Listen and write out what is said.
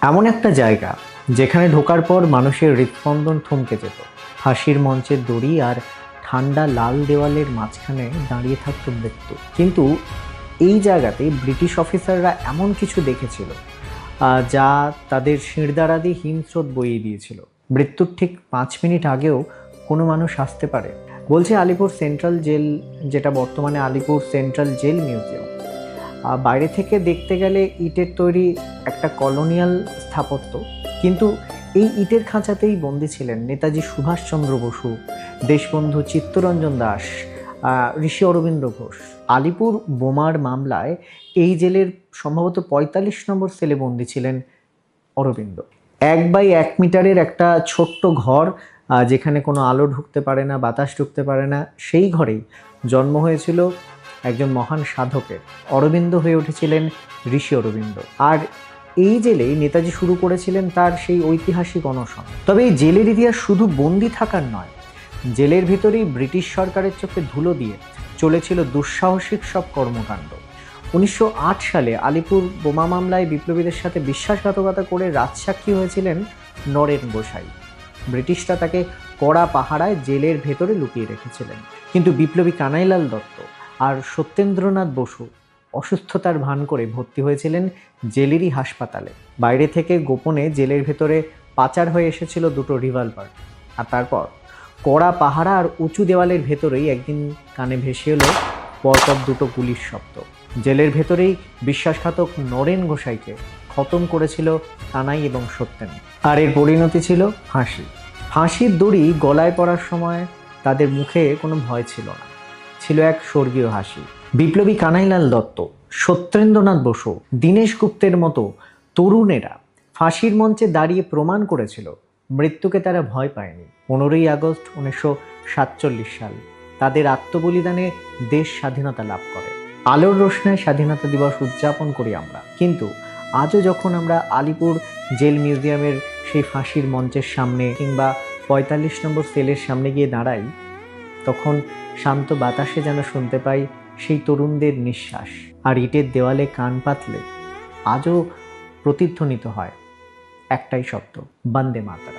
এমন একটা জায়গা যেখানে ঢোকার পর মানুষের হৃদস্পন্দন থমকে যেত। ফাঁসির মঞ্চের দড়ি আর ঠান্ডা লাল দেওয়ালের মাঝখানে দাঁড়িয়ে থাকতো মৃত্যু। কিন্তু এই জায়গাতে ব্রিটিশ অফিসাররা এমন কিছু দেখেছিল যা তাদের শিরদাঁড়া দিয়ে হিমস্রোত বইয়ে দিয়েছিল। মৃত্যুর ঠিক 5 মিনিট আগেও কোনো মানুষ আসতে পারে। বলছে আলিপুর সেন্ট্রাল জেল, যেটা বর্তমানে আলিপুর সেন্ট্রাল জেল মিউজিয়াম। বাইরে থেকে দেখতে গেলে ইটের তৈরি একটা কলোনিয়াল স্থাপত্য, কিন্তু এই ইটের খাঁচাতেই বন্দী ছিলেন নেতাজি সুভাষচন্দ্র বসু, দেশবন্ধু চিত্তরঞ্জন দাস, ঋষি অরবিন্দ ঘোষ। আলিপুর বোমার মামলায় এই জেলের সম্ভবত 45 নম্বর সেলে বন্দী ছিলেন অরবিন্দ। 1x1 মিটারের একটা ছোট্ট ঘর, যেখানে কোনো আলো ঢুকতে পারে না, বাতাস ঢুকতে পারে না, সেই ঘরেই জন্ম হয়েছিল একজন মহান সাধকের। অরবিন্দ হয়ে উঠেছিলেন ঋষি অরবিন্দ। আর এই জেলেই নেতাজি শুরু করেছিলেন তার সেই ঐতিহাসিক অনশন। তবে এই জেলের ইতিহাস শুধু বন্দি থাকার নয়, জেলের ভেতরেই ব্রিটিশ সরকারের চোখে ধুলো দিয়ে চলেছিল দুঃসাহসিক সব কর্মকাণ্ড। 1908 সালে আলিপুর বোমা মামলায় বিপ্লবীদের সাথে বিশ্বাসঘাতকতা করে রাজসাক্ষী হয়েছিলেন নরেন গোসাই। ব্রিটিশরা তাকে কড়া পাহারায় জেলের ভেতরে লুকিয়ে রেখেছিলেন। কিন্তু বিপ্লবী কানাইলাল দত্ত আর সত্যেন্দ্রনাথ বসু অসুস্থতার ভান করে ভর্তি হয়েছিলেন জেলেরই হাসপাতালে। বাইরে থেকে গোপনে জেলের ভেতরে পাচার হয়ে এসেছিল 2টো রিভলভার। আর তারপর কড়া পাহারা আর উঁচু দেওয়ালের ভেতরেই একদিন কানে ভেসে এলো পরপর 2টো গুলির শব্দ। জেলের ভেতরেই বিশ্বাসঘাতক নরেন গোসাইকে খতম করেছিল কানাই এবং সত্যেন। আর এর পরিণতি ছিল ফাঁসি। ফাঁসির দড়ি গলায় পড়ার সময় তাদের মুখে কোনো ভয় ছিল না, ছিল এক স্বর্গীয় হাসি। বিপ্লবী কানাইলাল দত্ত, সত্যেন্দ্রনাথ বসু, দীনেশ গুপ্তের মতো তরুণেরা ফাঁসির মঞ্চে দাঁড়িয়ে প্রমাণ করেছিল মৃত্যুকে তারা ভয় পায়নি। 15ই আগস্ট 1947 সাল তাদের আত্মবলিদানে দেশ স্বাধীনতা লাভ করে। আলোর রোশনায় স্বাধীনতা দিবস উদযাপন করি আমরা, কিন্তু আজও যখন আমরা আলিপুর জেল মিউজিয়ামের সেই ফাঁসির মঞ্চের সামনে কিংবা 45 নম্বর সেলের সামনে গিয়ে দাঁড়াই, তখন শান্ত বাতাসে যেন শুনতে পাই সেই তরুণদের নিঃশ্বাস। আর ইটের দেওয়ালে কান পাতলে আজও প্রতিধ্বনিত হয় একটাই শব্দ, বন্দে মাতরম।